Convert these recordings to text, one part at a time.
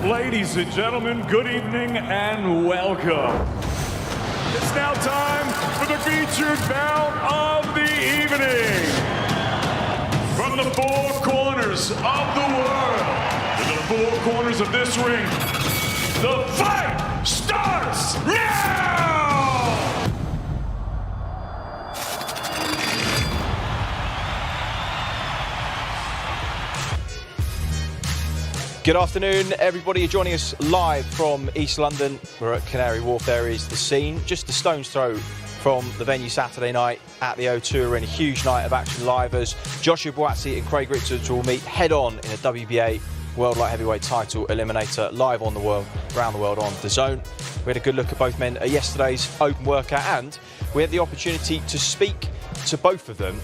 Ladies and gentlemen, good evening and welcome. It's now time for the featured bout of the evening. From the four corners of the world to the four corners of this ring, the fight starts now! Good afternoon, everybody. You're joining us live from East London. We're at Canary Wharf. There is the scene, just a stone's throw from the venue Saturday night at the O2 Arena. Huge night of action live as Joshua Buatsi and Craig Richards will meet head-on in a WBA World Light Heavyweight title eliminator live on the world, around the world on Dazn. We had a good look at both men at yesterday's open workout, and we had the opportunity to speak to both of them.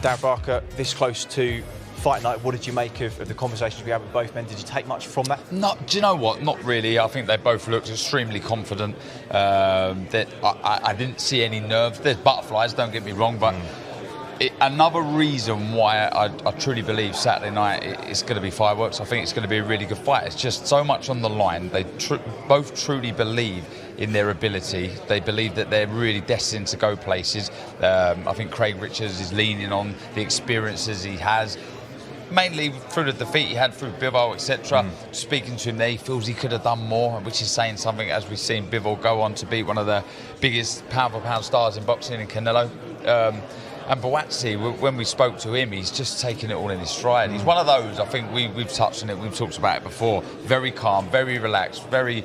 Darren Barker, this close to fight night, what did you make of the conversations we had with both men? Did you take much from that? No, do you know what? Not really. I think they both looked extremely confident. That I didn't see any nerves. There's butterflies, don't get me wrong, but another reason why I truly believe Saturday night it's going to be fireworks. I think it's going to be a really good fight. It's just so much on the line. They both truly believe in their ability. They believe that they're really destined to go places. I think Craig Richards is leaning on the experiences he has, mainly through the defeat he had through Bivol, etc. Speaking to him there, he feels he could have done more, which is saying something, as we've seen Bivol go on to be one of the biggest pound-for-pound stars in boxing in Canelo. And Buatsi, when we spoke to him, he's just taking it all in his stride. He's one of those, I think we've touched on it, we've talked about it before, very calm, very relaxed, very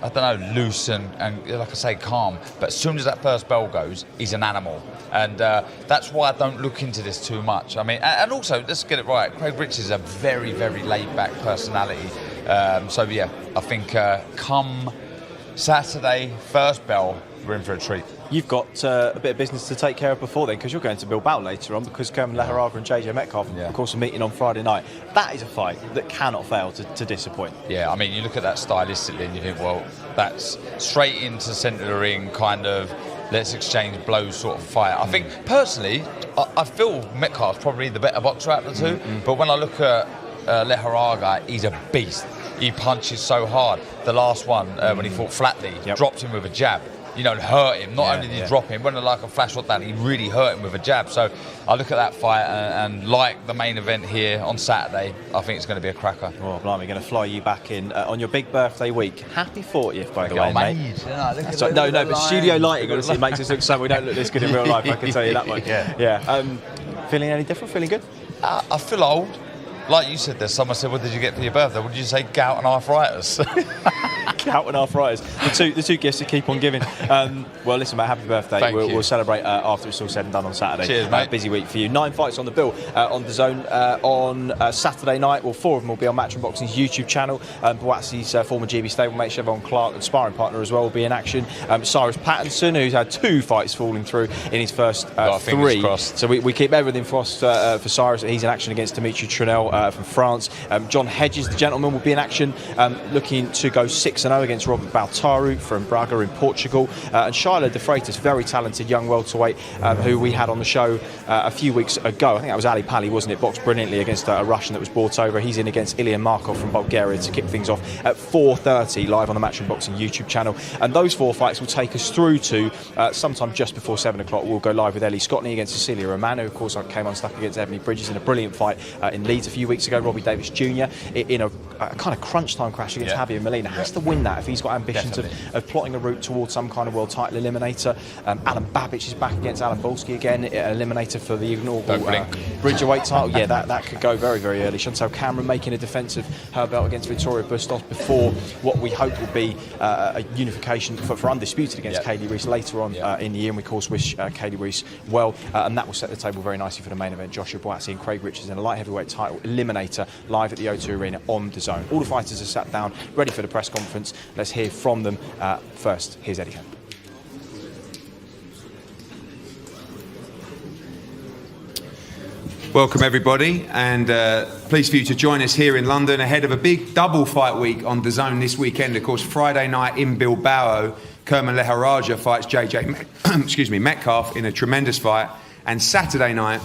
I don't know, loose and like I say, calm. But as soon as that first bell goes, he's an animal. And that's why I don't look into this too much. I mean, and also, let's get it right, Craig Richards is a very, very laid-back personality. So, yeah, I think come Saturday, first bell, we're in for a treat. You've got a bit of business to take care of before then, because you're going to Bilbao later on, because Kerman Leharaga and JJ Metcalf, of course, are meeting on Friday night. That is a fight that cannot fail to disappoint. Yeah, I mean, you look at that stylistically and you think, well, that's straight into centre of the ring, kind of let's exchange blows sort of fight. I think, personally, I feel Metcalf's probably the better boxer out of the two, but when I look at Leharaga, he's a beast. He punches so hard. The last one, when he fought Flatley, dropped him with a jab. You know, hurt him. Not only did he drop him, wasn't like a flash shot down, he really hurt him with a jab. So I look at that fight and like the main event here on Saturday, I think it's going to be a cracker. Oh, blimey, going to fly you back in on your big birthday week. Happy 40th, by the way, mate. No, but studio lighting honestly makes us look so we don't look this good in real life, I can tell you that much. Feeling any different? Feeling good? I feel old. Like you said, there's someone said, what did you get for your birthday? What did you say? Gout and arthritis. Gout and arthritis. The two gifts to keep on giving. Well, listen, mate, happy birthday. We'll celebrate after it's all said and done on Saturday. Cheers, mate. Busy week for you. 9 fights on the bill on Dazn on Saturday night. Well, 4 of them will be on Matchroom Boxing's YouTube channel. Buatsi's former GB stablemate, Cheavon Clarke, and sparring partner as well, will be in action. Cyrus Pattinson, who's had 2 fights falling through in his first 3. So we keep everything crossed for Cyrus. He's in action against Dimitri Trunel from France. John Hedges, the gentleman, will be in action, looking to go 6-0 against Robbie from Braga in Portugal. And Shyla de Freitas, very talented young welterweight, who we had on the show a few weeks ago. I think that was Ali Pali, wasn't it? Boxed brilliantly against a Russian that was brought over. He's in against Ilya Markov from Bulgaria to kick things off at 4:30 live on the Matchroom Boxing YouTube channel. And those 4 fights will take us through to sometime just before 7 o'clock. We'll go live with Ellie Scotney against Cecilia, who of course came unstuck against Ebony Bridges in a brilliant fight in Leeds a few weeks ago. Robbie Davis Jr. in a kind of crunch time crash against Javier Molina. Has to win that if he's got ambitions of plotting a route towards some kind of world title eliminator. Alan Babic is back against Alan Balski again, eliminator for the inaugural Bridgerweight title. Yeah, that could go very, very early. Chantelle Cameron making a defence of her belt against Victoria Bustos before what we hope will be a unification for Undisputed against Kaylee Reese later on in the year. And we, of course, wish Kaylee Reese well. And that will set the table very nicely for the main event. Joshua Buatsi and Craig Richards in a light heavyweight title eliminator live at the O2 Arena on Dazn. All the fighters are sat down, ready for the press conference. Let's hear from them. First, here's Eddie. Welcome everybody, and pleased for you to join us here in London ahead of a big double fight week on Dazn this weekend. Of course, Friday night in Bilbao, Kerman Leharaga fights JJ Metcalf in a tremendous fight, and Saturday night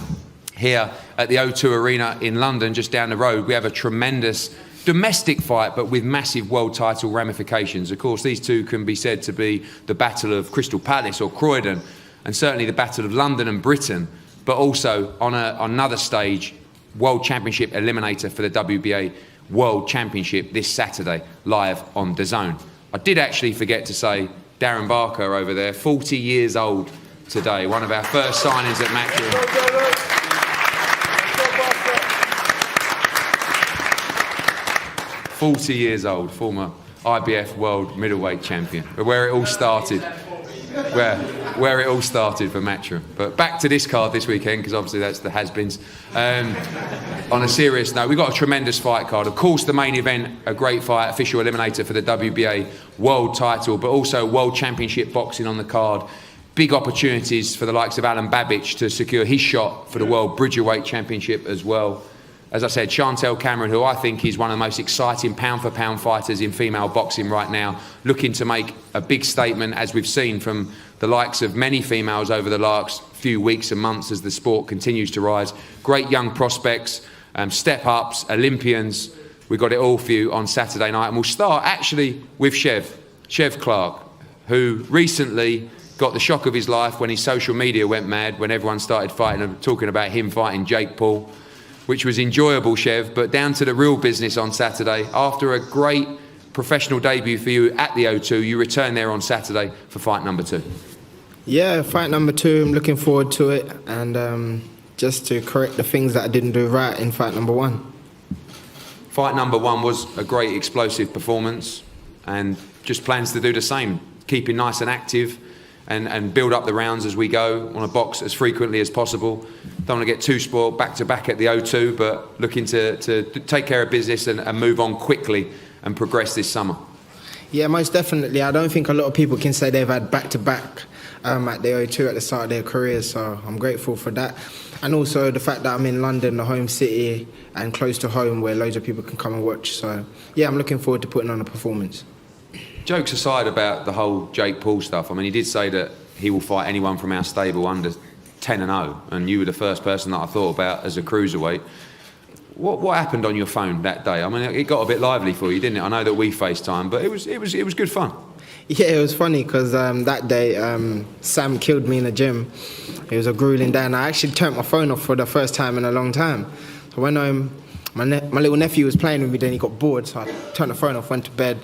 here at the O2 Arena in London, just down the road, we have a tremendous domestic fight, but with massive world title ramifications. Of course, these two can be said to be the Battle of Crystal Palace or Croydon, and certainly the Battle of London and Britain, but also on another stage, World Championship eliminator for the WBA World Championship this Saturday, live on Dazn. I did actually forget to say, Darren Barker over there, 40 years old today, one of our first signings at Matchroom. 40 years old, former IBF World Middleweight Champion, where it all started. Where it all started for Matchroom. But back to this card this weekend, because obviously that's the has-beens. On a serious note, we've got a tremendous fight card. Of course, the main event, a great fight, official eliminator for the WBA World title, but also World Championship boxing on the card. Big opportunities for the likes of Alan Babic to secure his shot for the World Bridgerweight Championship as well. As I said, Chantelle Cameron, who I think is one of the most exciting pound-for-pound fighters in female boxing right now, looking to make a big statement, as we've seen from the likes of many females over the last few weeks and months as the sport continues to rise. Great young prospects, step-ups, Olympians. We've got it all for you on Saturday night. And we'll start, actually, with Cheavon Clarke, who recently got the shock of his life when his social media went mad, when everyone started fighting and talking about him fighting Jake Paul, which was enjoyable, Chev, but down to the real business on Saturday. After a great professional debut for you at the O2, you return there on Saturday for fight number 2. Yeah, fight number 2, I'm looking forward to it, and just to correct the things that I didn't do right in fight number 1. Fight number 1 was a great explosive performance, and just plans to do the same, keeping nice and active, and build up the rounds as we go, want to box as frequently as possible. Don't want to get too spoiled back-to-back at the O2, but looking to take care of business and move on quickly and progress this summer. Yeah, most definitely. I don't think a lot of people can say they've had back-to-back at the O2 at the start of their careers, so I'm grateful for that. And also the fact that I'm in London, the home city, and close to home where loads of people can come and watch. So, yeah, I'm looking forward to putting on a performance. Jokes aside about the whole Jake Paul stuff, I mean, he did say that he will fight anyone from our stable under 10-0, and you were the first person that I thought about as a cruiserweight. What happened on your phone that day? I mean, it got a bit lively for you, didn't it? I know that we FaceTime, but it was good fun. Yeah, it was funny because that day Sam killed me in the gym. It was a grueling day, and I actually turned my phone off for the first time in a long time. So when my little nephew was playing with me, then he got bored, so I turned the phone off, went to bed.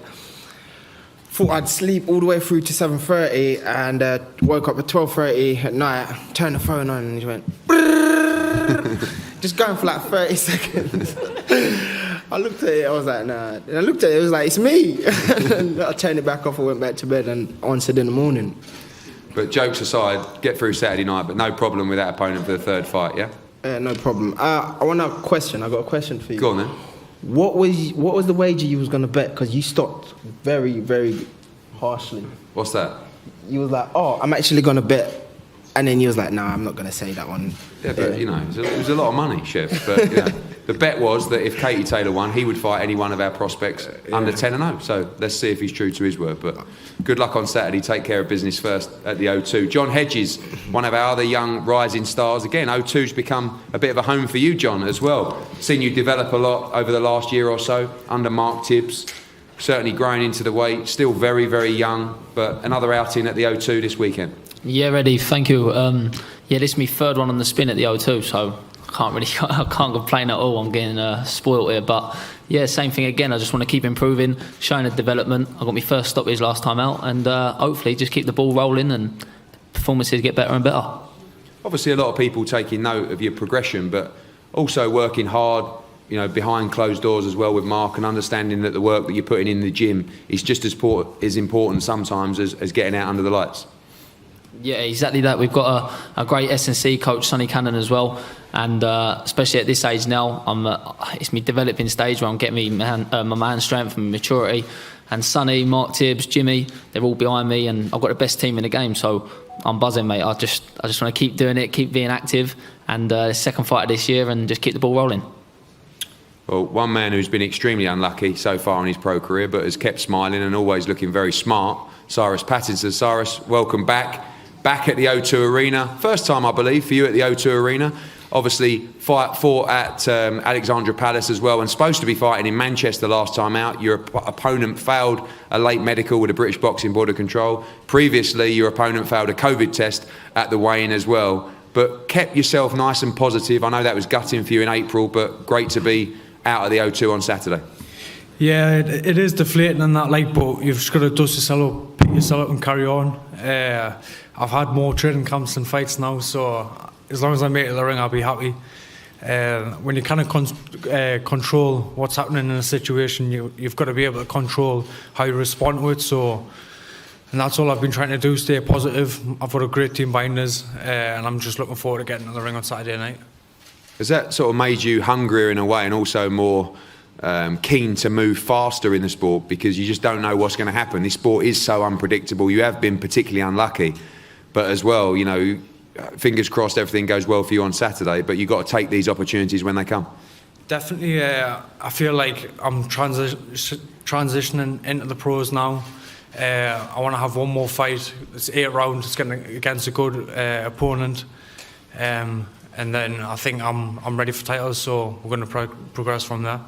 Thought I'd sleep all the way through to 7:30 and woke up at 12:30 at night, turned the phone on and he went just going for like 30 seconds. I looked at it, I was like, nah. And I looked at it, it was like, it's me. And I turned it back off and went back to bed and answered in the morning. But jokes aside, get through Saturday night, but no problem with that opponent for the third fight, yeah? No problem. I want a question. I got a question for you. Go on then. What was the wager you was going to bet? Because you stopped very, very harshly. What's that? You was like, oh, I'm actually going to bet. And then you was like, no, I'm not going to say that one. Yeah, but, you know, it was a lot of money, Chev. But, you know, the bet was that if Katie Taylor won, he would fight any one of our prospects under 10-0. So let's see if he's true to his word. But good luck on Saturday. Take care of business first at the O2. John Hedges, one of our other young rising stars. Again, O2's become a bit of a home for you, John, as well. Seen you develop a lot over the last year or so under Mark Tibbs. Certainly growing into the weight. Still very, very young. But another outing at the O2 this weekend. Yeah, ready. Thank you. Yeah, this is my third one on the spin at the O2, so I can't complain at all. I'm getting spoiled here, but yeah, same thing again. I just want to keep improving, showing the development. I got my first stoppage last time out, and hopefully just keep the ball rolling and performances get better and better. Obviously, a lot of people taking note of your progression, but also working hard, you know, behind closed doors as well with Mark, and understanding that the work that you're putting in the gym is just as important sometimes as getting out under the lights. Yeah, exactly that. We've got a great S&C coach, Sonny Cannon, as well. And especially at this age now, it's my developing stage where I'm getting my man strength and maturity. And Sonny, Mark Tibbs, Jimmy, they're all behind me, and I've got the best team in the game. So I'm buzzing, mate. I just want to keep doing it, keep being active, and second fight of this year, and just keep the ball rolling. Well, one man who's been extremely unlucky so far in his pro career, but has kept smiling and always looking very smart, Cyrus Pattinson. Cyrus, welcome back. Back at the O2 Arena. First time, I believe, for you at the O2 Arena. obviously fought at Alexandra Palace as well, and supposed to be fighting in Manchester last time out. Your opponent failed a late medical with the British Boxing Board of Control. Previously, your opponent failed a COVID test at the weigh-in as well, but kept yourself nice and positive. I know that was gutting for you in April, but great to be out of the O2 on Saturday. Yeah, it is deflating and that, like, but you've just got to dust yourself up, pick yourself up and carry on. I've had more training camps and fights now, so as long as I make it to the ring, I'll be happy. When you kind of control what's happening in a situation, you've got to be able to control how you respond to it. So, and that's all I've been trying to do, stay positive. I've got a great team behind us, and I'm just looking forward to getting to the ring on Saturday night. Has that sort of made you hungrier in a way, and also more keen to move faster in the sport, because you just don't know what's going to happen? This sport is so unpredictable. You have been particularly unlucky, but as well, you know, fingers crossed everything goes well for you on Saturday, but you've got to take these opportunities when they come. Definitely, I feel like I'm transitioning into the pros now. I want to have one more fight. It's 8 rounds. It's against a good opponent, and then I think I'm ready for titles. So we're going to progress from there.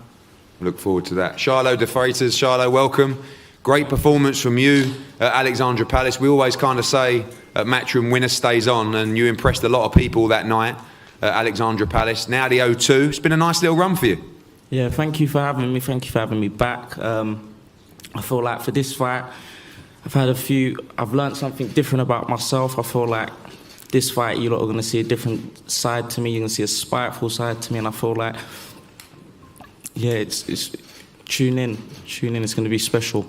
Look forward to that. Shyla de Freitas, Shyla, welcome. Great performance from you at Alexandra Palace. We always kind of say at Matchroom, winner stays on, and you impressed a lot of people that night at Alexandra Palace. Now the O2. It's been a nice little run for you. Yeah, thank you for having me. Thank you for having me back. I feel like for this fight, I've learned something different about myself. I feel like this fight, you lot are going to see a different side to me. You're going to see a spiteful side to me, and I feel like, yeah, it's tune in. It's going to be special.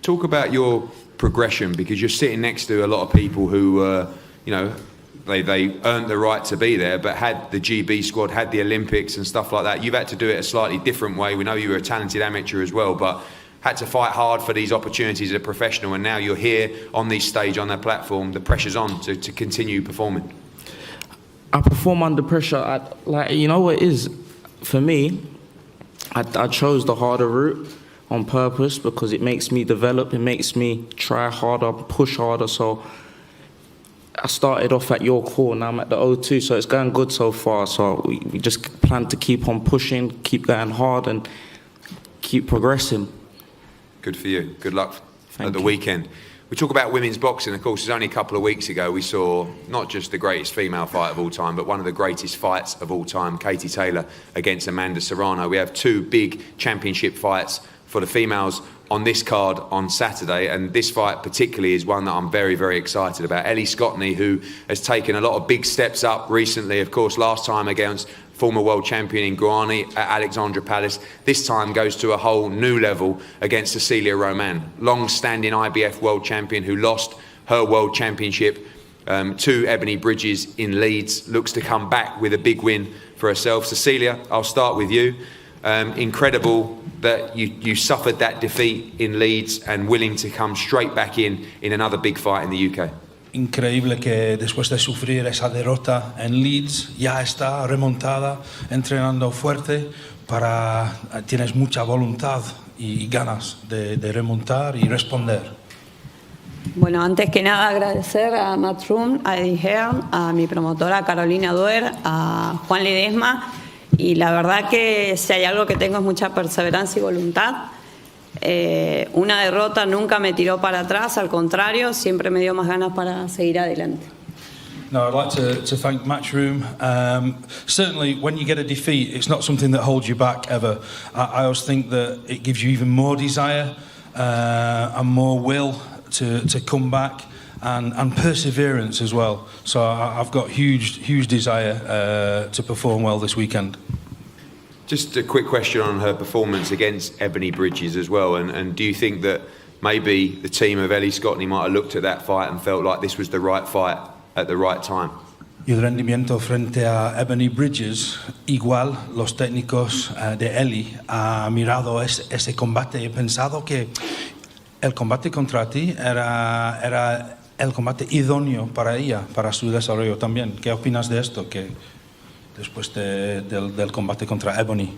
Talk about your progression, because you're sitting next to a lot of people who, you know, they earned the right to be there, but had the GB squad, had the Olympics and stuff like that. You've had to do it a slightly different way. We know you were a talented amateur as well, but had to fight hard for these opportunities as a professional, and now you're here on this stage, on that platform. The pressure's on to continue performing. I perform under pressure. You know what it is? For me, I chose the harder route on purpose because it makes me develop, it makes me try harder, push harder. So I started off at your core, now I'm at the O2, so it's going good so far. So we just plan to keep on pushing, keep going hard and keep progressing. Good for you. Good luck at the weekend. We talk about women's boxing. Of course, it's only a couple of weeks ago we saw not just the greatest female fight of all time, but one of the greatest fights of all time, Katie Taylor against Amanda Serrano. We have 2 big championship fights for the females on this card on Saturday, and this fight particularly is one that I'm very, very excited about. Ellie Scotney, who has taken a lot of big steps up recently, of course, last time against former world champion in Guarani at Alexandra Palace. This time goes to a whole new level against Cecilia Roman, long-standing IBF world champion who lost her world championship to Ebony Bridges in Leeds. Looks to come back with a big win for herself. Cecilia, I'll start with you. Incredible that you suffered that defeat in Leeds and willing to come straight back in another big fight in the UK. Increíble que después de sufrir esa derrota en Leeds ya está remontada, entrenando fuerte, tienes mucha voluntad y ganas de remontar y responder. Bueno, antes que nada agradecer a Matchroom, a Eddie Hearn, a mi promotora Carolina Duer, a Juan Ledesma, y la verdad que si hay algo que tengo es mucha perseverancia y voluntad. Una derrota nunca me tiró para atrás, al contrario, siempre me dio más ganas para seguir adelante. No, I'd like to thank Matchroom. Certainly, when you get a defeat, it's not something that holds you back ever. I always think that it gives you even more desire and more will to come back and perseverance as well. So I've got huge desire to perform well this weekend. Just a quick question on her performance against Ebony Bridges as well, and do you think that maybe the team of Ellie Scotney might have looked at that fight and felt like this was the right fight at the right time? Y el rendimiento frente a Ebony Bridges, igual los técnicos de Ellie han mirado ese combate y he pensado que el combate contra ti era el combate idóneo para ella, para su desarrollo también. ¿Qué opinas de esto? Que después del combate contra Ebony.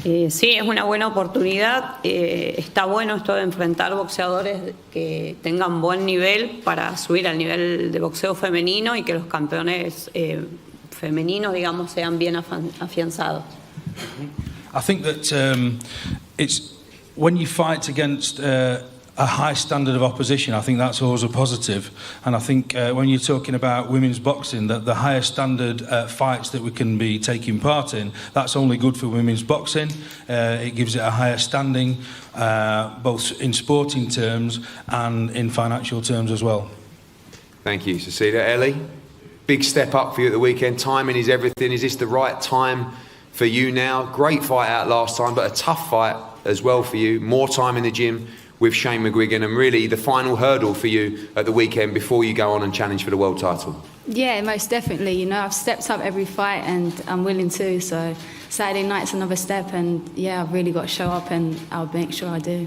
Sí, es una buena oportunidad. Está bueno esto de enfrentar boxeadores que tengan buen nivel para subir al nivel de boxeo femenino y que los campeones femenino, digamos, sean bien afianzados. I think that it's when you fight against a high standard of opposition, I think that's always a positive. And I think when you're talking about women's boxing, that the higher standard fights that we can be taking part in, that's only good for women's boxing. It gives it a higher standing, both in sporting terms and in financial terms as well. Thank you, Cecilia. Ellie, big step up for you at the weekend. Timing is everything. Is this the right time for you now? Great fight out last time, but a tough fight as well for you. More time in the gym with Shane McGuigan, and really the final hurdle for you at the weekend before you go on and challenge for the world title. Yeah, most definitely. You know, I've stepped up every fight and I'm willing to. So Saturday night's another step, and yeah, I've really got to show up, and I'll make sure I do.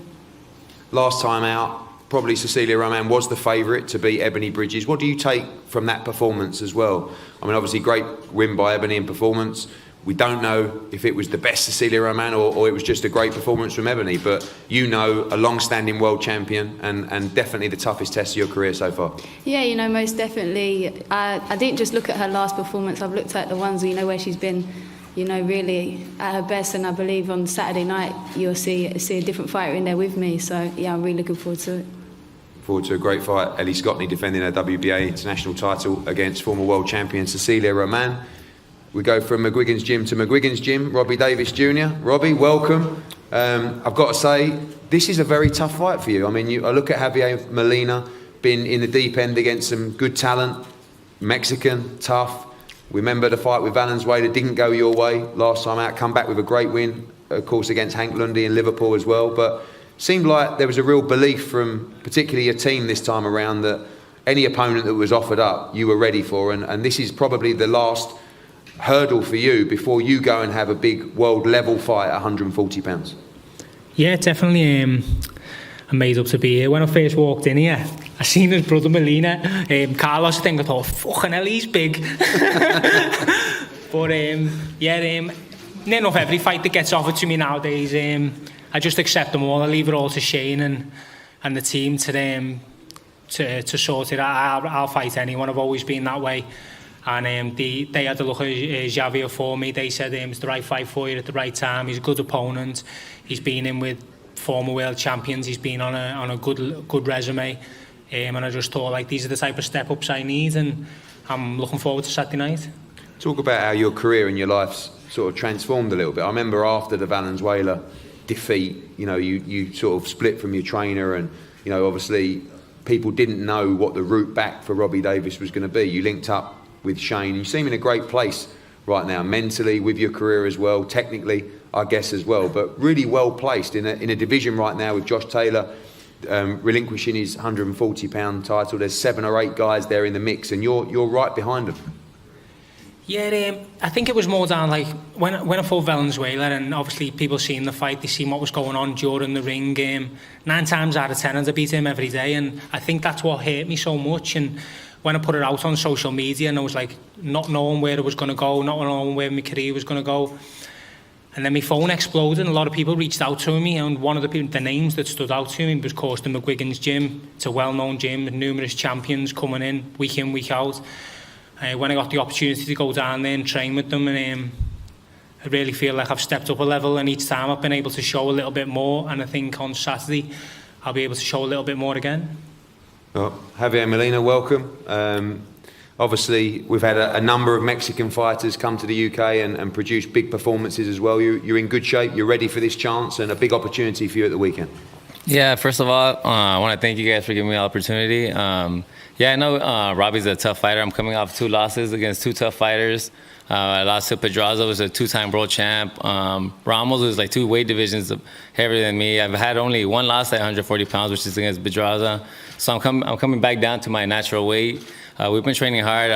Last time out, probably Cecilia Roman was the favourite to beat Ebony Bridges. What do you take from that performance as well? I mean, obviously great win by Ebony in performance. We don't know if it was the best Cecilia Roman or it was just a great performance from Ebony, but you know, a long-standing world champion and definitely the toughest test of your career so far. Yeah, you know, most definitely. I didn't just look at her last performance. I've looked at the ones, you know, where she's been, you know, really at her best, and I believe on Saturday night you'll see a different fighter in there with me. So yeah, I'm really looking forward to it. forward to a great fight. Ellie Scotney defending her WBA international title against former world champion Cecilia Roman. We go from McGuigan's Gym to McGuigan's Gym. Robbie Davis Jr. Robbie, welcome. I've got to say, this is a very tough fight for you. I mean, I look at Javier Molina, been in the deep end against some good talent, Mexican, tough. Remember the fight with Valenzuela, didn't go your way last time out, come back with a great win, of course, against Hank Lundy in Liverpool as well. But seemed like there was a real belief from particularly your team this time around that any opponent that was offered up, you were ready for. And this is probably the last hurdle for you before you go and have a big world level fight at 140 pounds. Yeah, definitely. I'm made up to be here. When I first walked in here, I seen his brother Molina, Carlos. I think I thought, fucking hell, he's big. But near enough every fight that gets offered to me nowadays, I just accept them all. I leave it all to Shane and the team to sort it out. I'll fight anyone. I've always been that way. And they had a look at Javier for me. They said it's the right fight for you at the right time. He's a good opponent. He's been in with former world champions. He's been on a good resume. And I just thought, like, these are the type of step-ups I need, and I'm looking forward to Saturday night. Talk about how your career and your life's sort of transformed a little bit. I remember after the Valenzuela defeat, you sort of split from your trainer, and, obviously people didn't know what the route back for Robbie Davis was going to be. You linked up with Shane. You seem in a great place right now, mentally, with your career as well, technically, I guess, as well, but really well placed in a division right now with Josh Taylor relinquishing his 140-pound title. There's 7 or 8 guys there in the mix, and you're right behind them. Yeah, I think it was more down, like, when I fought Valenzuela, and obviously people seen the fight, they seen what was going on during the ring. 9 times out of 10 I beat him every day, and I think that's what hurt me so much. And when I put it out on social media, and I was like, not knowing where it was going to go, not knowing where my career was going to go, and then my phone exploded, and a lot of people reached out to me, and one of the names that stood out to me was, of course, the McGuigan's Gym. It's a well-known gym with numerous champions coming in, week out. When I got the opportunity to go down there and train with them, and I really feel like I've stepped up a level, and each time I've been able to show a little bit more, and I think on Saturday I'll be able to show a little bit more again. Well, Javier Molina, welcome. Obviously, we've had a number of Mexican fighters come to the UK and produce big performances as well. You're in good shape, you're ready for this chance, and a big opportunity for you at the weekend. Yeah, first of all, I want to thank you guys for giving me the opportunity. I know Robbie's a tough fighter. I'm coming off 2 losses against 2 tough fighters. I lost to Pedraza, who's a 2-time world champ. Ramos was like 2 weight divisions heavier than me. I've had only 1 loss at 140 pounds, which is against Pedraza. So I'm coming back down to my natural weight. We've been training hard.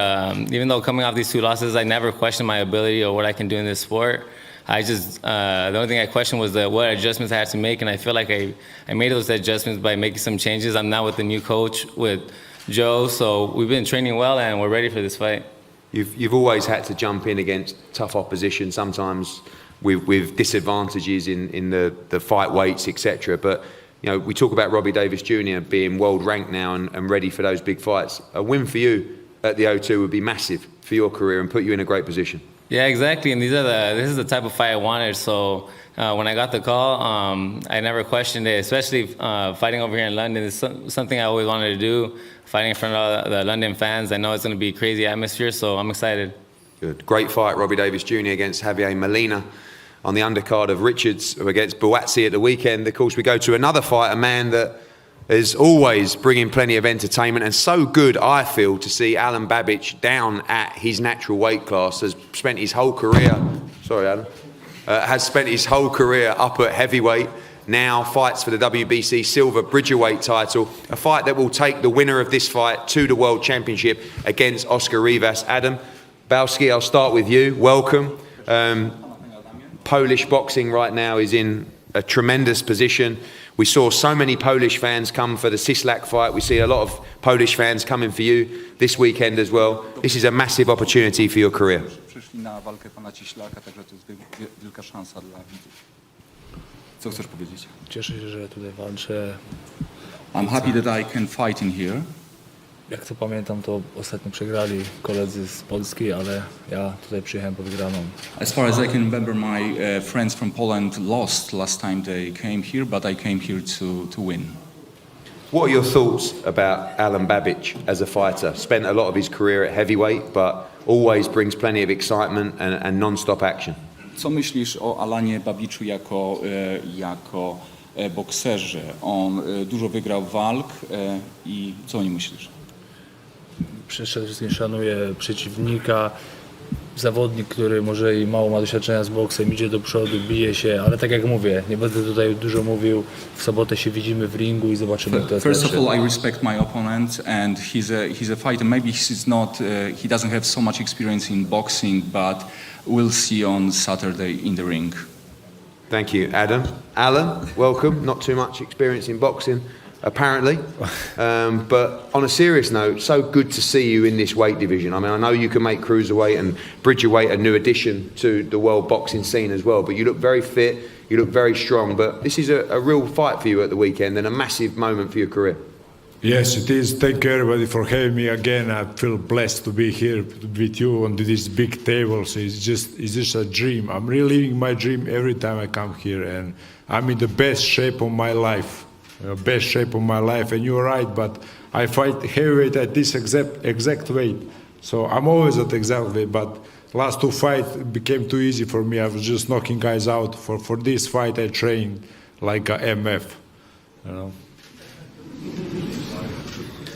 Even though coming off these 2 losses, I never questioned my ability or what I can do in this sport. The only thing I questioned was what adjustments I had to make, and I feel like I made those adjustments by making some changes. I'm now with the new coach, with Joe, so we've been training well, and we're ready for this fight. You've always had to jump in against tough opposition, sometimes with disadvantages in the fight weights, etc. But we talk about Robbie Davis Jr. being world ranked now and ready for those big fights. A win for you at the O2 would be massive for your career and put you in a great position. Yeah, exactly. And this is the type of fight I wanted. So when I got the call, I never questioned it. Especially fighting over here in London is something I always wanted to do. Fighting in front of the London fans, I know it's going to be a crazy atmosphere. So I'm excited. Good, great fight, Robbie Davis Jr. against Javier Molina on the undercard of Richards against Buatsi at the weekend. Of course, we go to another fight, a man that is always bringing plenty of entertainment, and so good, I feel, to see Alan Babic down at his natural weight class. Has spent his whole career, sorry Alan, has spent his whole career up at heavyweight, now fights for the WBC Silver Bridgerweight title, a fight that will take the winner of this fight to the World Championship against Oscar Rivas. Adam, Balski, I'll start with you. Welcome. Polish boxing right now is in a tremendous position. We saw so many Polish fans come for the Cislak fight. We see a lot of Polish fans coming for you this weekend as well. This is a massive opportunity for your career. Przyszli na walkę pana Cieślaka, także to jest wielka szansa dla widzów. Co chcesz powiedzieć? Cieszę się, że tutaj walczę. I'm happy that I can fight in here. Jak to pamiętam, to ostatnio przegrali koledzy z Polski, ale ja tutaj przyjechałem po wygraną. As far as I can remember, my friends from Poland lost last time they came here, but I came here to win. What are your thoughts about Alan Babic as a fighter? Spent a lot of his career at heavyweight, but always brings plenty of excitement and non-stop action. Co myślisz o Alanie Babiczu jako bokserze? On dużo wygrał walk i co o nim myślisz? Przede wszystkim szanuję przeciwnika. Zawodnik, który może i mało ma doświadczenia z boksem, idzie do przodu, bije się, ale tak jak mówię, nie będę tutaj dużo mówił. W sobotę się widzimy w ringu i zobaczymy, kto jest First lepszy. of all, I respect my opponent, and he's a fighter. Maybe he's not, he doesn't have so much experience in boxing, but we'll see on Saturday in the ring. Thank you, Adam. Alan, welcome. Not too much experience in boxing, apparently. But on a serious note, so good to see you in this weight division. I mean, I know you can make cruiserweight and bridgerweight a new addition to the world boxing scene as well, but you look very fit, you look very strong. But this is a real fight for you at the weekend and a massive moment for your career. Yes, it is. Thank you, everybody, for having me again. I feel blessed to be here with you on these big tables. It's just a dream. I'm really living my dream every time I come here, and I'm in the best shape of my life. Best shape of my life. And you're right, but I fight heavyweight at this exact weight. So I'm always at exact weight, but last two fights became too easy for me. I was just knocking guys out. For this fight, I trained like a MF, you know.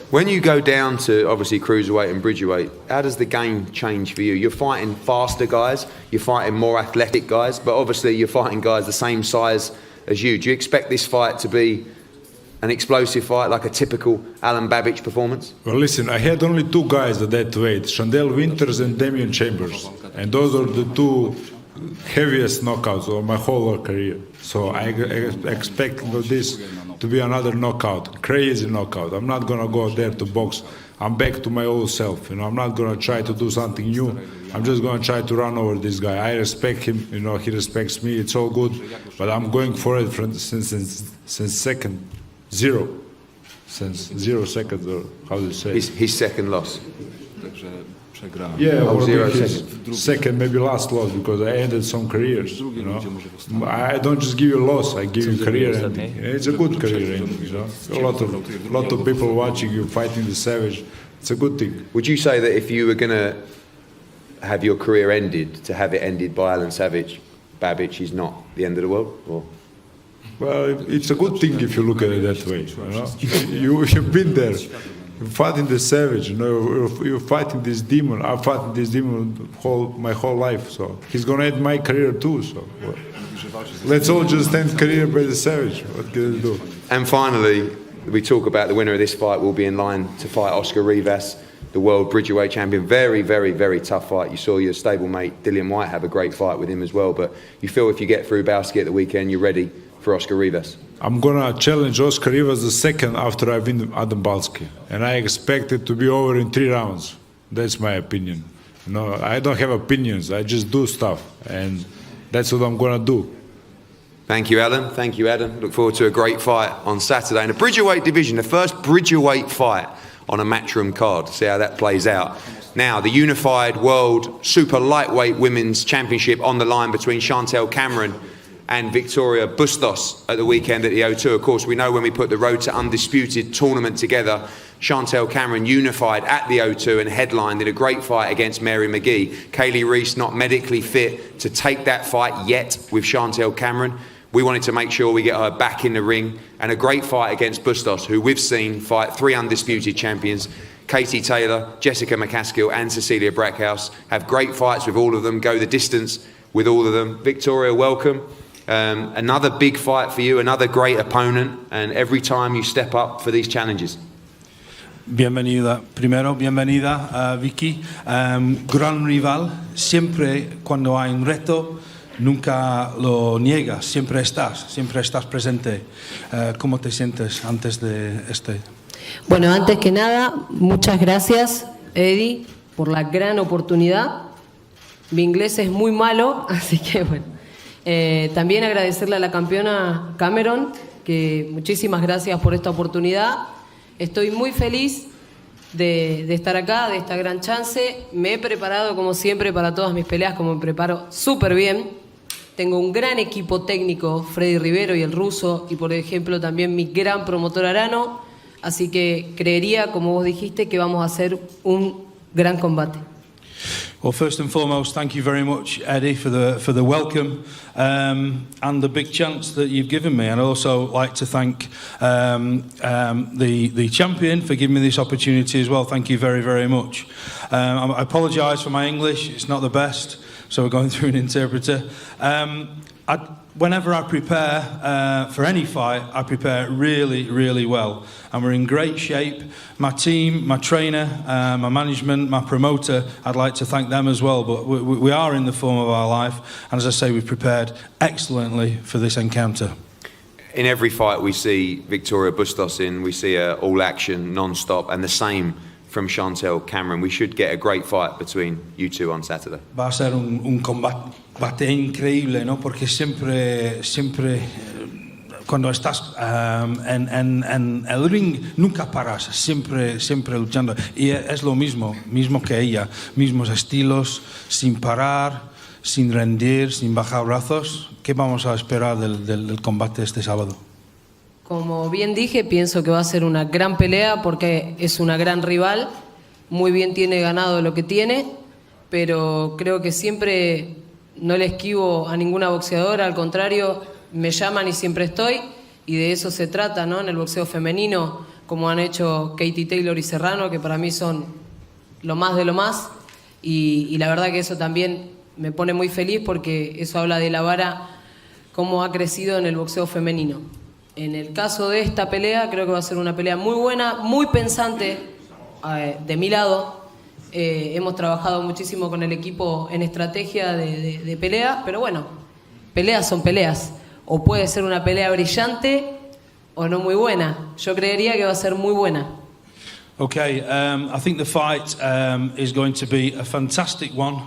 When you go down to obviously cruiserweight and bridgerweight, how does the game change for you? You're fighting faster guys, you're fighting more athletic guys, but obviously you're fighting guys the same size as you. Do you expect this fight to be an explosive fight, like a typical Alan Babic performance? Well, listen, I had only two guys at that weight, Chantelle Winters and Damian Chambers. And those are the two heaviest knockouts of my whole career. So I expect this to be another knockout, crazy knockout. I'm not going to go there to box. I'm back to my old self. You know, I'm not going to try to do something new. I'm just going to try to run over this guy. I respect him. You know, he respects me. It's all good. But I'm going for it since second, zero. Since 0 seconds, or how do you say? His second loss. Yeah, or 0 seconds. Second, maybe last loss, because I ended some careers. You know, I don't just give you a loss; I give you career ending. It's a good career ending. You know, a lot of people watching you fighting the Savage. It's a good thing. Would you say that if you were going to have your career ended, to have it ended by Alan Babic is not the end of the world? Or? Well, it's a good thing if you look at it that way. You know? You've been there. You're fighting the Savage, you know, you're fighting this demon. I'm fighting this demon my whole life, so he's gonna end my career too. So let's all just end career by the Savage. What can you do? And finally, we talk about the winner of this fight will be in line to fight Oscar Rivas, the world bridgerweight champion. Very, very, very tough fight. You saw your stablemate Dillian Whyte have a great fight with him as well. But you feel if you get through Balski at the weekend, you're ready for Oscar Rivas? I'm gonna challenge Oscar Rivas the second after I win Adam Balski, and I expect it to be over in 3 rounds. That's my opinion. You know, I don't have opinions. I just do stuff, and that's what I'm gonna do. Thank you, Alan. Thank you, Adam. Look forward to a great fight on Saturday in the bridgerweight division, the first bridgerweight fight on a Matchroom card. See how that plays out. Now, the unified world super lightweight women's championship on the line between Chantelle Cameron and Victoria Bustos at the weekend at the O2. Of course, we know when we put the Road to Undisputed tournament together, Chantelle Cameron unified at the O2 and headlined in a great fight against Mary McGee. Kaylee Reese not medically fit to take that fight yet with Chantelle Cameron. We wanted to make sure we get her back in the ring, and a great fight against Bustos, who we've seen fight 3 undisputed champions. Katie Taylor, Jessica McCaskill and Cecilia Brackhouse have great fights with all of them, go the distance with all of them. Victoria, welcome. Another big fight for you, another great opponent, and every time you step up for these challenges. Bienvenida, Vicky. Gran rival, siempre cuando hay un reto, nunca lo niegas, siempre estás presente. ¿Cómo te sientes antes de este? Bueno, antes que nada, muchas gracias, Eddie, por la gran oportunidad. Mi inglés es muy malo, así que bueno. También agradecerle a la campeona Cameron, que muchísimas gracias por esta oportunidad. Estoy muy feliz de estar acá, de esta gran chance. Me he preparado como siempre para todas mis peleas, como me preparo súper bien. Tengo un gran equipo técnico, Freddy Rivero y el ruso, y por ejemplo también mi gran promotor Arano. Así que creería, como vos dijiste, que vamos a hacer un gran combate. Well, first and foremost, thank you very much, Eddie, for the welcome and the big chance that you've given me. And I'd also like to thank the champion for giving me this opportunity as well. Thank you very, very much. I apologise for my English; it's not the best, so we're going through an interpreter. Whenever I prepare for any fight, I prepare really, really well. And we're in great shape. My team, my trainer, my management, my promoter, I'd like to thank them as well. But we are in the form of our life. And as I say, we've prepared excellently for this encounter. In every fight we see Victoria Bustos in, we see her all action, non-stop, and the same from Chantelle Cameron. We should get a great fight between you two on Saturday. Va a ser un combate increíble, ¿no? Porque siempre cuando estás en el ring nunca paras, siempre luchando. Y es lo mismo que ella, mismos estilos, sin parar, sin rendir, sin bajar brazos. ¿Qué vamos a esperar del combate este sábado? Como bien dije, pienso que va a ser una gran pelea porque es una gran rival, muy bien tiene ganado lo que tiene, pero creo que siempre no le esquivo a ninguna boxeadora, al contrario, me llaman y siempre estoy, y de eso se trata, ¿no? En el boxeo femenino, como han hecho Katie Taylor y Serrano, que para mí son lo más de lo más, y la verdad que eso también me pone muy feliz porque eso habla de la vara, cómo ha crecido en el boxeo femenino. En el caso de esta pelea, creo que va a ser una pelea muy buena, muy pensante de mi lado. Hemos trabajado muchísimo con el equipo en estrategia de pelea, pero bueno, peleas son peleas. O puede ser una pelea brillante o no muy buena. Yo creería que va a ser muy buena. Okay, I think the fight is going to be a fantastic one.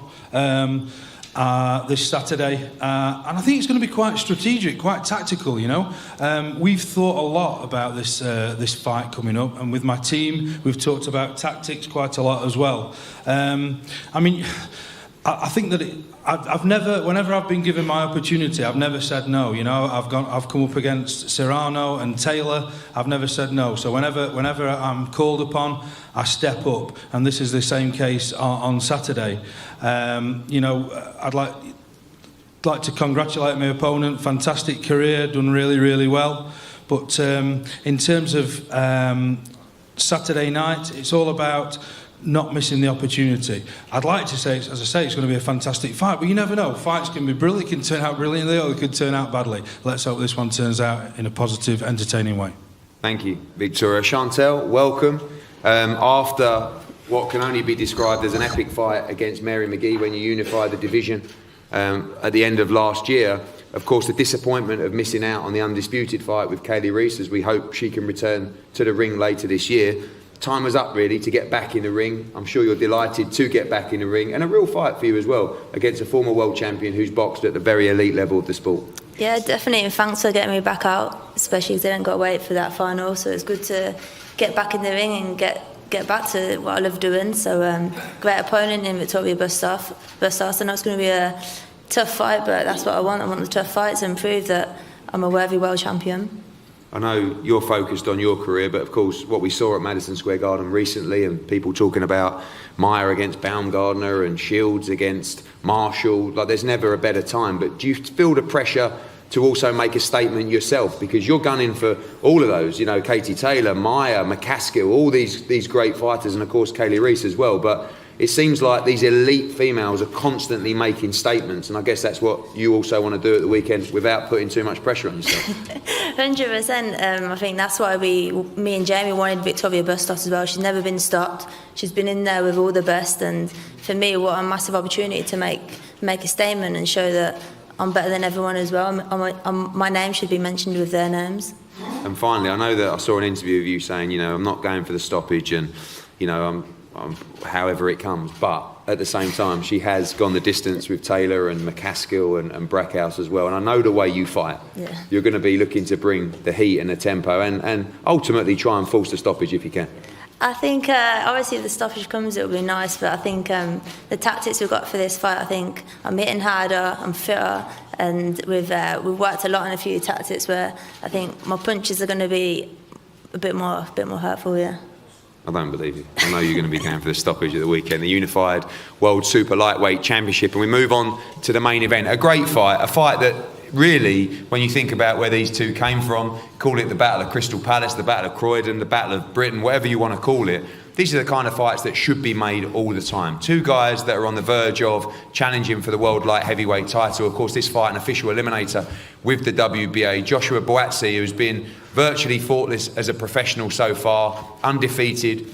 This Saturday, and I think it's going to be quite strategic, quite tactical. You know, we've thought a lot about this fight coming up, and with my team, we've talked about tactics quite a lot as well. I mean, I think that I've never, whenever I've been given my opportunity, I've never said no. You know, I've come up against Serrano and Taylor. I've never said no. So whenever I'm called upon, I step up, and this is the same case on Saturday. You know, I'd like to congratulate my opponent. Fantastic career, done really, really well. But in terms of Saturday night, it's all about not missing the opportunity. I'd like to say, as I say, it's going to be a fantastic fight, but you never know. Fights can be brilliant, can turn out brilliantly, or they could turn out badly. Let's hope this one turns out in a positive, entertaining way. Thank you, Victoria. Chantelle, welcome. After what can only be described as an epic fight against Mary McGee when you unified the division at the end of last year, of course, the disappointment of missing out on the undisputed fight with Kaylee Reese, as we hope she can return to the ring later this year. Time was up, really, to get back in the ring. I'm sure you're delighted to get back in the ring, and a real fight for you as well, against a former world champion who's boxed at the very elite level of the sport. Yeah, definitely, and thanks for getting me back out, especially because I didn't got to wait for that final, so it's good to get back in the ring and get get back to what I love doing. So great opponent in Victoria Bustos. I know it's going to be a tough fight, but that's what I want. I want the tough fights and prove that I'm a worthy world champion. I know you're focused on your career, but of course what we saw at Madison Square Garden recently, and people talking about Meyer against Baumgardner and Shields against Marshall, like there's never a better time. But do you feel the pressure to also make a statement yourself? Because you're gunning for all of those, you know, Katie Taylor, Meyer, McCaskill, all these great fighters, and of course Kaylee Reese as well. But it seems like these elite females are constantly making statements, and I guess that's what you also want to do at the weekend without putting too much pressure on yourself. 100%. I think that's why me and Jamie wanted Victoria Bustos as well. She's never been stopped. She's been in there with all the best, and for me, what a massive opportunity to make a statement and show that I'm better than everyone as well. My name should be mentioned with their names. And finally, I know that I saw an interview of you saying, you know, I'm not going for the stoppage, and you know, I'm however it comes, but at the same time she has gone the distance with Taylor and McCaskill and Brackhouse as well, and I know the way you fight. You're going to be looking to bring the heat and the tempo and ultimately try and force the stoppage if you can. I think obviously if the stoppage comes it will be nice, but I think the tactics we've got for this fight, I think I'm hitting harder, I'm fitter, and we've worked a lot on a few tactics where I think my punches are going to be a bit more hurtful, yeah. I don't believe you. I know you're going to be going for the stoppage at the weekend, the Unified World Super Lightweight Championship, and we move on to the main event. A great fight, a fight that really, when you think about where these two came from, call it the Battle of Crystal Palace, the Battle of Croydon, the Battle of Britain, whatever you want to call it, these are the kind of fights that should be made all the time. Two guys that are on the verge of challenging for the World Light Heavyweight title. Of course, this fight, an official eliminator with the WBA. Joshua Buatsi, who's been virtually faultless as a professional so far, undefeated,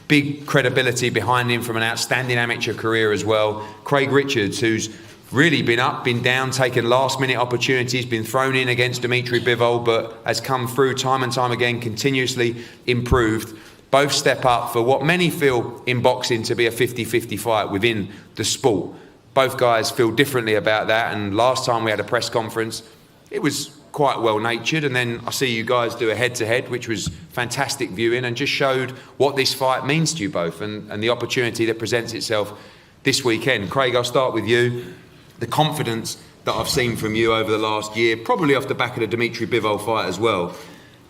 big credibility behind him from an outstanding amateur career as well. Craig Richards, who's really been up, been down, taken last-minute opportunities, been thrown in against Dimitri Bivol, but has come through time and time again, continuously improved. Both step up for what many feel in boxing to be a 50-50 fight within the sport. Both guys feel differently about that, and last time we had a press conference, it was quite well-natured, and then I see you guys do a head-to-head, which was fantastic viewing and just showed what this fight means to you both and the opportunity that presents itself this weekend. Craig, I'll start with you. The confidence that I've seen from you over the last year, probably off the back of the Dimitri Bivol fight as well,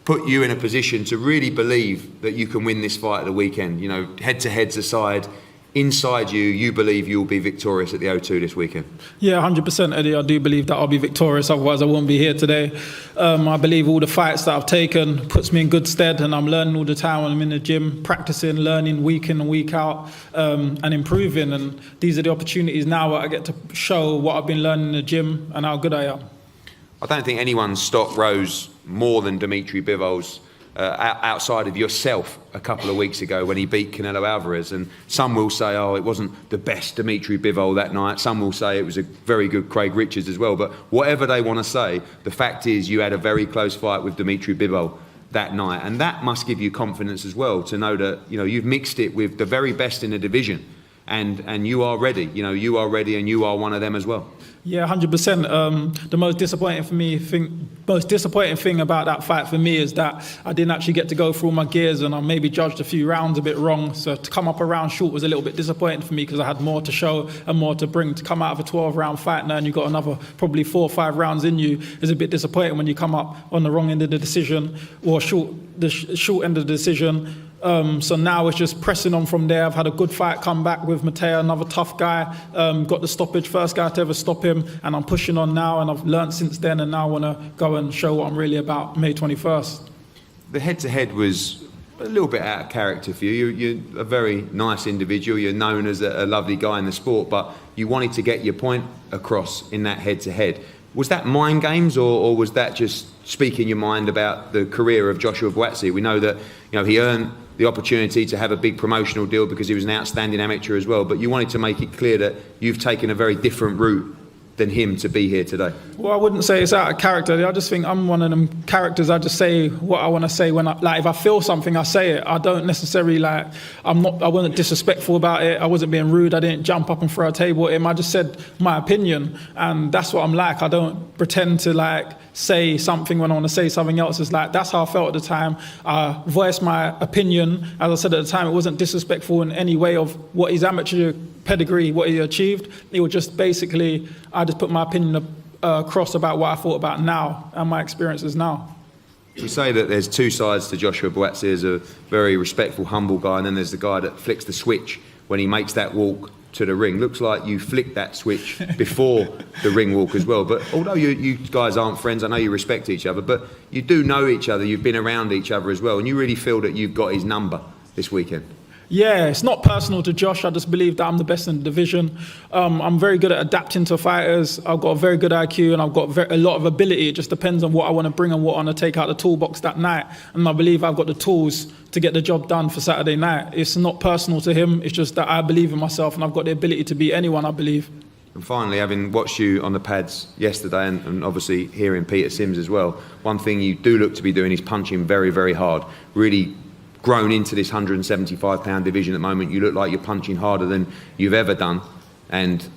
put you in a position to really believe that you can win this fight at the weekend. You know, head-to-heads aside, inside you believe you'll be victorious at the O2 this weekend. Yeah, 100%, Eddie. I do believe that I'll be victorious, otherwise I wouldn't be here today. I believe all the fights that I've taken puts me in good stead, and I'm learning all the time when I'm in the gym, practicing, learning week in and week out, and improving. And these are the opportunities now where I get to show what I've been learning in the gym and how good I am. I don't think anyone's stock rose more than Dimitri Bivol's outside of yourself a couple of weeks ago when he beat Canelo Alvarez. And some will say, oh, it wasn't the best Dimitri Bivol that night. Some will say it was a very good Craig Richards as well. But whatever they want to say, the fact is you had a very close fight with Dimitri Bivol that night. And that must give you confidence as well to know that, you know, you've mixed it with the very best in the division. And you are ready. You know, you are ready, and you are one of them as well. Yeah, 100%. The most disappointing thing about that fight for me is that I didn't actually get to go through all my gears, and I maybe judged a few rounds a bit wrong. So to come up a round short was a little bit disappointing for me because I had more to show and more to bring. To come out of a 12-round fight now and you've got another probably 4 or 5 rounds in you is a bit disappointing when you come up on the wrong end of the decision or the short end of the decision. So now it's just pressing on from there. I've had a good fight come back with Mateo, another tough guy. Got the stoppage, first guy to ever stop him, and I'm pushing on now, and I've learnt since then, and now I want to go and show what I'm really about May 21st. The head-to-head was a little bit out of character for you. You're a very nice individual. You're known as a lovely guy in the sport, but you wanted to get your point across in that head-to-head. Was that mind games, or was that just speaking your mind about the career of Joshua Buatsi? We know that, you know, he earned the opportunity to have a big promotional deal because he was an outstanding amateur as well, but you wanted to make it clear that you've taken a very different route than him to be here today? Well, I wouldn't say it's out of character. I just think I'm one of them characters. I just say what I want to say when if I feel something, I say it. I don't necessarily I wasn't disrespectful about it. I wasn't being rude. I didn't jump up and throw a table at him. I just said my opinion, and that's what I'm like. I don't pretend to say something when I want to say something else. It's that's how I felt at the time. I voiced my opinion. As I said at the time, it wasn't disrespectful in any way of what his amateur pedigree, what he achieved. It was just basically, I just put my opinion across about what I thought about now and my experiences now. We say that there's two sides to Joshua Buatsi. There's a very respectful, humble guy, and then there's the guy that flicks the switch when he makes that walk to the ring. Looks like you flicked that switch before the ring walk as well. But although you guys aren't friends, I know you respect each other, but you do know each other, you've been around each other as well, and you really feel that you've got his number this weekend. Yeah, it's not personal to Josh. I just believe that I'm the best in the division. I'm very good at adapting to fighters. I've got a very good IQ and I've got a lot of ability. It just depends on what I want to bring and what I want to take out the toolbox that night. And I believe I've got the tools to get the job done for Saturday night. It's not personal to him. It's just that I believe in myself and I've got the ability to beat anyone, I believe. And finally, having watched you on the pads yesterday and obviously hearing Peter Sims as well, one thing you do look to be doing is punching very, very hard. Really grown into this 175-pound division at the moment. You look like you're punching harder than you've ever done, and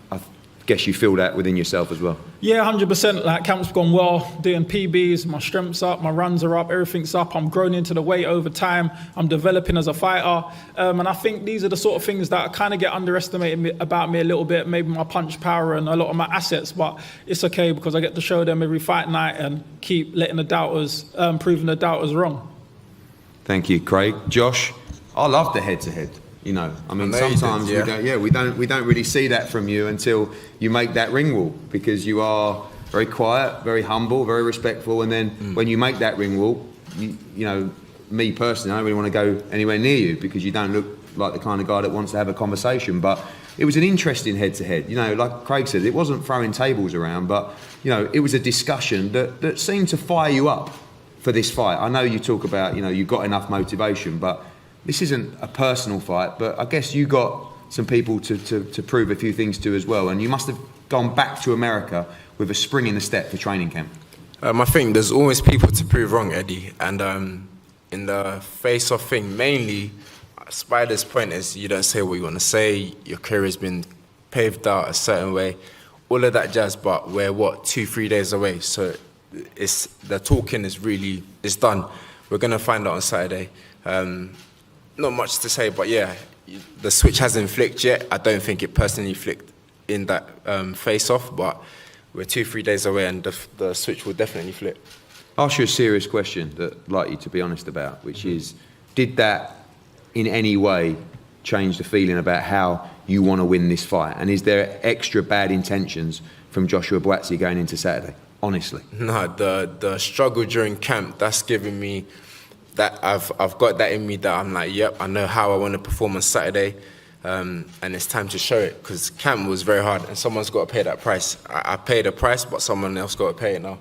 I guess you feel that within yourself as well. Yeah, 100%. Camp's gone well, doing PBs, my strength's up, my runs are up, everything's up. I'm growing into the weight over time. I'm developing as a fighter, and I think these are the sort of things that kind of get underestimated about me a little bit, maybe my punch power and a lot of my assets, but it's okay because I get to show them every fight night and keep letting the doubters, proving the doubters wrong. Thank you, Craig. Josh, I love the head-to-head. Sometimes we don't really see that from you until you make that ring walk, because you are very quiet, very humble, very respectful, and then when you make that ring walk, me personally, I don't really want to go anywhere near you because you don't look like the kind of guy that wants to have a conversation. But it was an interesting head-to-head. Like Craig said, it wasn't throwing tables around, but it was a discussion that seemed to fire you up for this fight. I know you talk about, you've got enough motivation, but this isn't a personal fight, but I guess you got some people to prove a few things to as well, and you must have gone back to America with a spring in the step for training camp. I think there's always people to prove wrong, Eddie, and in the face-off thing, mainly, Spider's point is you don't say what you want to say, your career's been paved out a certain way, all of that jazz, but we're 2-3 days away, so the talking is done. We're going to find out on Saturday. Not much to say, but yeah, the switch hasn't flicked yet. I don't think it personally flicked in that face-off, but we're 2-3 days away and the switch will definitely flip. I'll ask you a serious question that I'd like you to be honest about, which is, did that in any way change the feeling about how you want to win this fight? And is there extra bad intentions from Joshua Buatsi going into Saturday? Honestly. No, the struggle during camp, that's given me that I've got that in me that I'm like, yep, I know how I want to perform on Saturday, and it's time to show it, because camp was very hard and someone's got to pay that price. I paid a price, but someone else got to pay it now.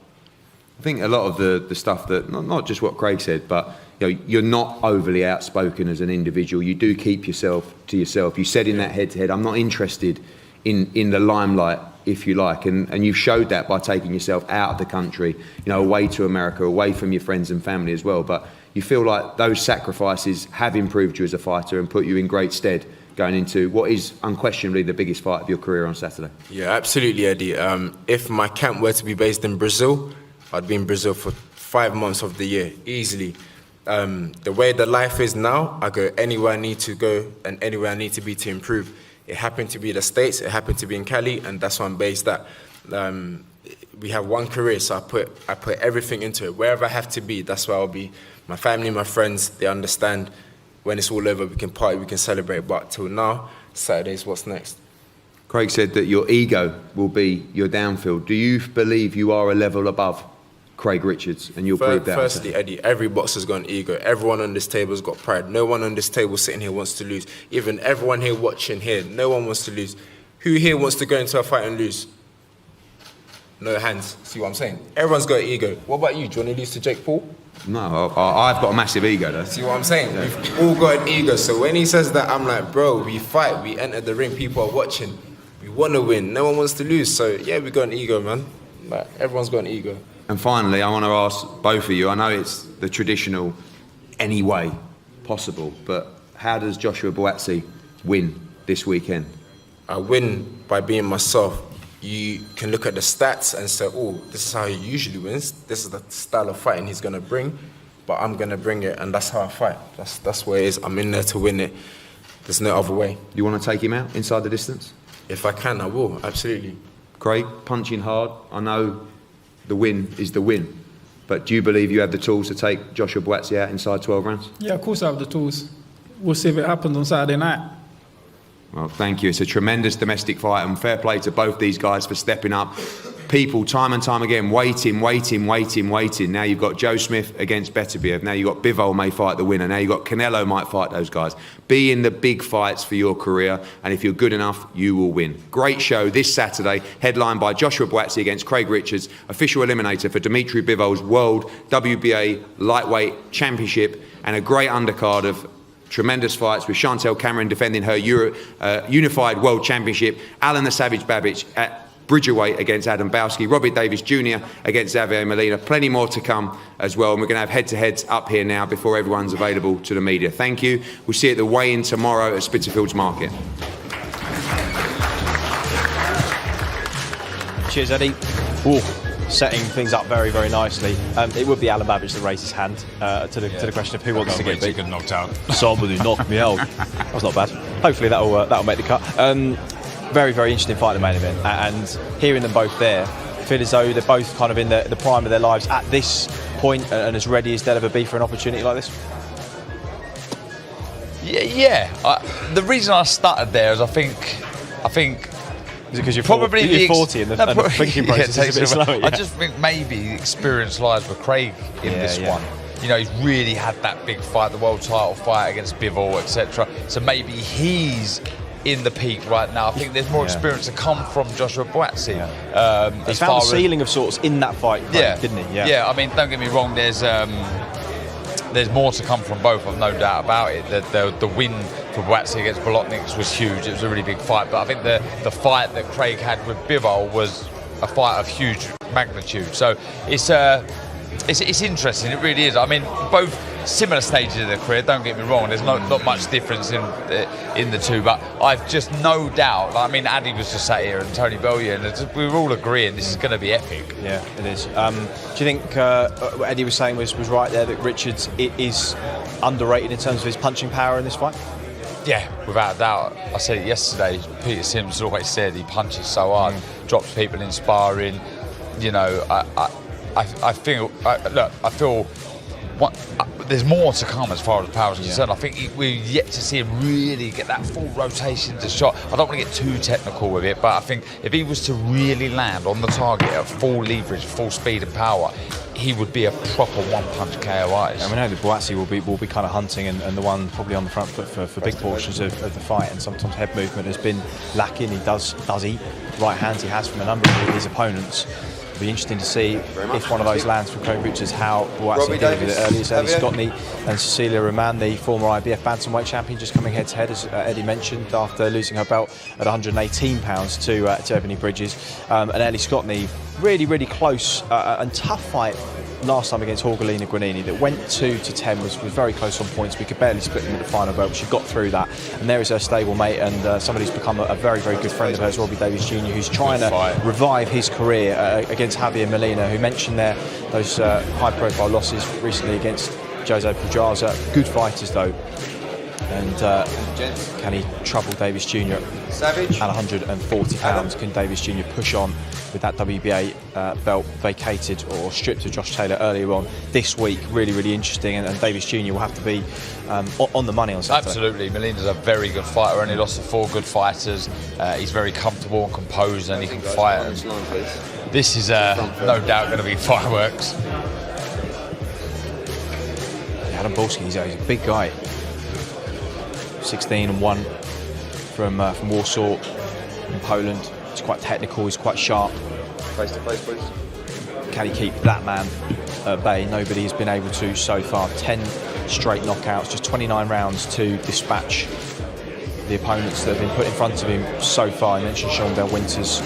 I think a lot of the stuff that, not just what Craig said, but you're not overly outspoken as an individual. You do keep yourself to yourself. You said in that head-to-head, I'm not interested in the limelight, if you like, and you've showed that by taking yourself out of the country, away to America, away from your friends and family as well. But you feel like those sacrifices have improved you as a fighter and put you in great stead going into what is unquestionably the biggest fight of your career on Saturday. Yeah, absolutely, Eddie. If my camp were to be based in Brazil, I'd be in Brazil for 5 months of the year, easily. The way the life is now, I go anywhere I need to go and anywhere I need to be to improve. It happened to be the States, it happened to be in Cali, and that's where I'm based at. We have one career, so I put everything into it. Wherever I have to be, that's where I'll be. My family, my friends, they understand when it's all over, we can party, we can celebrate. But till now, Saturday's what's next. Craig said that your ego will be your downfield. Do you believe you are a level above Craig Richards, and you'll prove that? Firstly, Eddie, every boxer's got an ego. Everyone on this table's got pride. No one on this table sitting here wants to lose. Even everyone here watching here, no one wants to lose. Who here wants to go into a fight and lose? No hands. See what I'm saying? Everyone's got an ego. What about you? Do you want to lose to Jake Paul? No, I've got a massive ego though. See what I'm saying? Yeah. We've all got an ego. So when he says that, I'm like, bro, we fight, we enter the ring, people are watching. We want to win. No one wants to lose. So yeah, we got an ego, man. Like, everyone's got an ego. And finally, I want to ask both of you. I know it's the traditional any way possible, but how does Joshua Buatsi win this weekend? I win by being myself. You can look at the stats and say, oh, this is how he usually wins. This is the style of fighting he's going to bring, but I'm going to bring it, and that's how I fight. That's what it is. I'm in there to win it. There's no other way. You want to take him out inside the distance? If I can, I will, absolutely. Craig, punching hard. I know the win is the win, but do you believe you have the tools to take Joshua Buatsi out inside 12 rounds? Yeah, of course I have the tools. We'll see if it happens on Saturday night. Well, thank you. It's a tremendous domestic fight, and fair play to both these guys for stepping up. People, time and time again, waiting. Now you've got Joe Smith against Beterbiev. Now you've got Bivol may fight the winner. Now you've got Canelo might fight those guys. Be in the big fights for your career, and if you're good enough, you will win. Great show this Saturday, headlined by Joshua Buatsi against Craig Richards, official eliminator for Dimitri Bivol's World WBA Lightweight Championship, and a great undercard of tremendous fights with Chantelle Cameron defending her Unified World Championship, Alan the Savage Babic at Bridgerweight against Adam Balski, Robbie Davis Jr. against Javier Molina. Plenty more to come as well, and we're going to have head-to-heads up here now before everyone's available to the media. Thank you. We'll see you at the weigh-in tomorrow at Spitalfields Market. Cheers, Eddie. Ooh, setting things up very, very nicely. It would be Alan Babic that raised his hand to the question of who wants to get beat. Knocked out. Somebody knocked me out. That was not bad. Hopefully that'll make the cut. Very, very interesting fight in the main event, and hearing them both there, I feel as though they're both kind of in the prime of their lives at this point, and as ready as they'll ever be for an opportunity like this. Yeah. The reason I started there is I think. Is it because you're probably you're 40 and the thinking process is a bit slower? Yeah. I just think maybe the experience lies with Craig in this one. You know, he's really had that big fight, the world title fight against Bivol, etc. So maybe he's in the peak right now. I think there's more experience to come from Joshua Buatsi. He found a ceiling of sorts in that fight, didn't he? Yeah, I mean, don't get me wrong, there's more to come from both, I've no doubt about it. The win for Buatsi against Bolotniks was huge. It was a really big fight, but I think the fight that Craig had with Bivol was a fight of huge magnitude. So it's interesting, it really is. I mean, both similar stages of their career, don't get me wrong, there's not much difference in the two, but I've just no doubt, I mean, Addy was just sat here and Tony Bellier, and we were all agreeing this is going to be epic. Yeah, it is. Do you think what Eddie was saying was right there, that Richards is underrated in terms of his punching power in this fight? Yeah, without a doubt. I said it yesterday, Peter Sims always said he punches so hard, drops people in sparring. You know, I feel there's more to come as far as power is concerned. I think we're yet to see him really get that full rotation to shot. I don't want to get too technical with it, but I think if he was to really land on the target at full leverage, full speed and power, he would be a proper one-punch KO artist. And we know that Buatsi will be kind of hunting and the one probably on the front foot for big portions of the fight, and sometimes head movement has been lacking. He does eat right hands. He has from a number of his opponents. It'll be interesting to see if one of those lands from Craig Richards, how Buatsi did with it earlier. Early Scotney and Cecilia Roman, the former IBF bantamweight champion, just coming head-to-head, as Eddie mentioned, after losing her belt at 118 pounds to Ebony Bridges. And Ellie Scotney, really close and tough fight last time against Jorgelina Guanini that went 2-10, was very close on points. We could barely split them at the final belt, but she got through that. And there is her stablemate and somebody who's become a very good friend of hers, Robbie Davis Jr., who's trying to revive his career against Javier Molina, who mentioned there those high-profile losses recently against Jose Pedraza. Good fighters though. And can he trouble Davis Jr. Savage at 140 pounds? Can Davis Jr. push on with that WBA belt vacated or stripped of Josh Taylor earlier on this week? Really interesting, and Davis Jr. will have to be on the money on Saturday. Absolutely. Molina's a very good fighter, only lost to 4 good fighters. He's very comfortable and composed, and he can fight. And this is no doubt going to be fireworks. Adam Balski, he's a big guy. 16-1 from Warsaw in Poland. He's quite technical, he's quite sharp. Face to face, please. Can he keep that man at bay? Nobody has been able to so far. 10 straight knockouts, just 29 rounds to dispatch the opponents that have been put in front of him so far. I mentioned Chantelle Winters,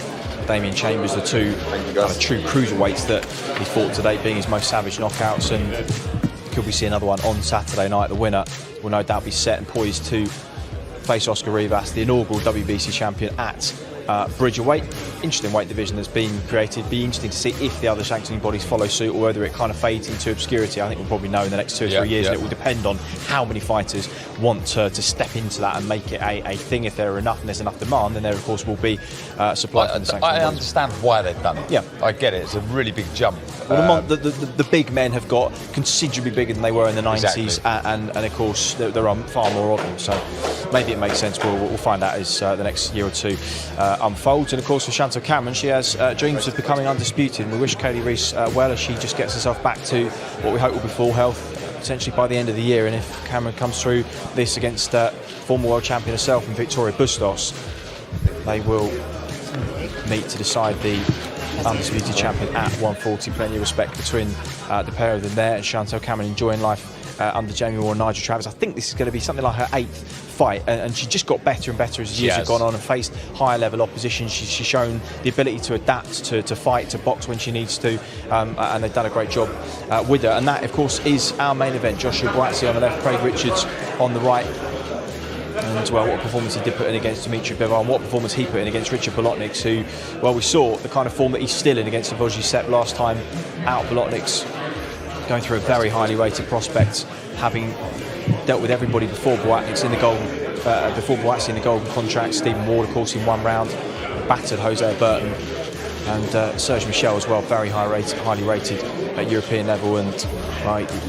Damien Chambers, the two kind of true cruiserweights that he fought today, being his most savage knockouts, and could we see another one on Saturday night? The winner will no doubt be set and poised to face Oscar Rivas, the inaugural WBC champion at Bridgerweight. Interesting weight division that's been created. Be interesting to see if the other sanctioning bodies follow suit or whether it kind of fades into obscurity. I think we'll probably know in the next 2 or 3 years, and it will depend on how many fighters want to step into that and make it a thing. If there are enough and there's enough demand, then there of course will be supply from the sanctioning bodies. I understand why they've done it. Yeah, I get it. It's a really big jump. Well, the big men have got considerably bigger than they were in the 90s, and of course there are far more of them. So maybe it makes sense. We'll find out as the next year or two unfolds. And of course, for Chantelle Cameron, she has dreams of becoming undisputed. And we wish Kaylee Reese well as she just gets herself back to what we hope will be full health, potentially by the end of the year. And if Cameron comes through this against former world champion herself and Victoria Bustos, they will meet to decide the undisputed champion at 140. Plenty of respect between the pair of them there, and Chantelle Cameron enjoying life under Jamie Moore and Nigel Travis. I think this is going to be something like her 8th fight, and she just got better and better as years have gone on and faced higher level opposition. She's shown the ability to adapt, to fight, to box when she needs to, and they've done a great job with her. And that, of course, is our main event. Joshua Buatsi on the left, Craig Richards on the right. And well, what performance he did put in against Dimitri Bivol, and what performance he put in against Richard Bolotniks, who, well, we saw the kind of form that he's still in against Avoji Sepp last time out. Bolotniks going through a very highly rated prospect, having dealt with everybody before Buatsi in the golden contract. Stephen Ward, of course, in one round, battered Jose Burton, and Serge Michel as well, very highly rated at European level, and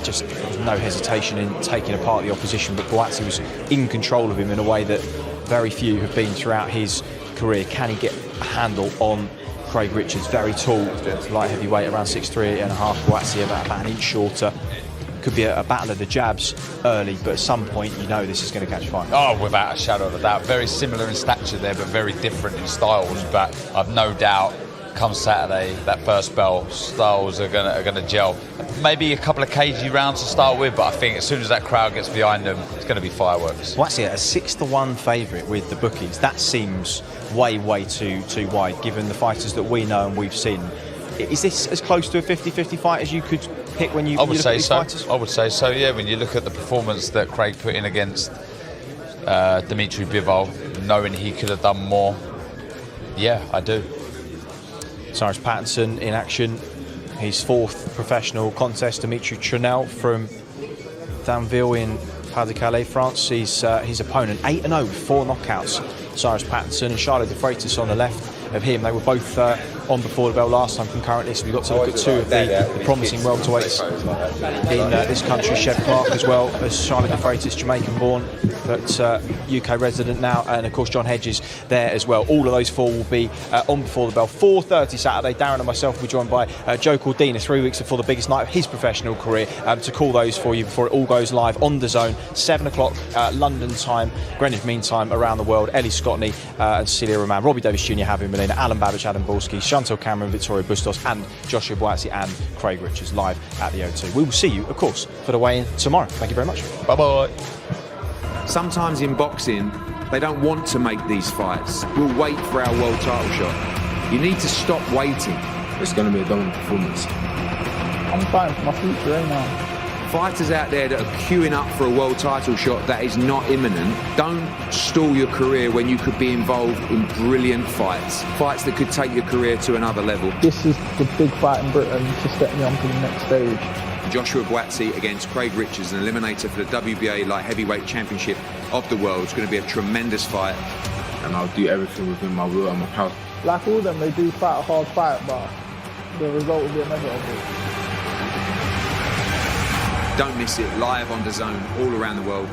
just there was no hesitation in taking apart the opposition. But Buatsi was in control of him in a way that very few have been throughout his career. Can he get a handle on Craig Richards? Very tall, light heavyweight, around 6'3" and a half. Buatsi about an inch shorter. Could be a battle of the jabs early, but at some point you know this is going to catch fire. Oh, without a shadow of a doubt. Very similar in stature there, but very different in styles. But I've no doubt, come Saturday, that first bell, styles are going to gel. Maybe a couple of cagey rounds to start with, but I think as soon as that crowd gets behind them, it's going to be fireworks. Buatsi, a 6-1 favourite with the bookies. That seems way too wide, given the fighters that we know and we've seen. Is this as close to a 50-50 fight as you could pick when you look at these fighters? I would say so, yeah. When you look at the performance that Craig put in against Dimitri Bivol, knowing he could have done more, yeah, I do. Cyrus Pattinson in action, his 4th professional contest. Dimitri Trenel from Danville in Pas-de-Calais, France. His opponent, 8-0 with 4 knockouts. Cyrus Pattinson and Shyla de Freitas on the left of him. They were both on before the bell last time concurrently, so we got to look at 2 of the promising welterweights in this country. Cheavon Clarke as well as Shyla de Freitas, Jamaican born but UK resident now, and of course John Hedges there as well. All of those 4 will be on before the bell. 4:30 Saturday. Darren and myself will be joined by Joe Cordina 3 weeks before the biggest night of his professional career to call those for you before it all goes live on Dazn, 7 o'clock London time, Greenwich Mean Time around the world. Ellie Scotney and Cecilia Roman, Robbie Davis Jr., Javier, Molina, Alan Babic, Adam Balski, Chantelle Cameron, Victoria Bustos, and Joshua Buatsi and Craig Richards live at the O2. We will see you, of course, for the weigh-in tomorrow. Thank you very much. Bye-bye. Sometimes in boxing, they don't want to make these fights. We'll wait for our world title shot. You need to stop waiting. It's going to be a dominant performance. I'm fighting for my future right now. Fighters out there that are queuing up for a world title shot that is not imminent, don't stall your career when you could be involved in brilliant fights. Fights that could take your career to another level. This is the big fight in Britain to step me on to the next stage. Joshua Buatsi against Craig Richards, an eliminator for the WBA light heavyweight championship of the world. It's going to be a tremendous fight. And I'll do everything within my will and my power. Like all of them, they do fight a hard fight, but the result will be a negative. Don't miss it, live on Dazn all around the world.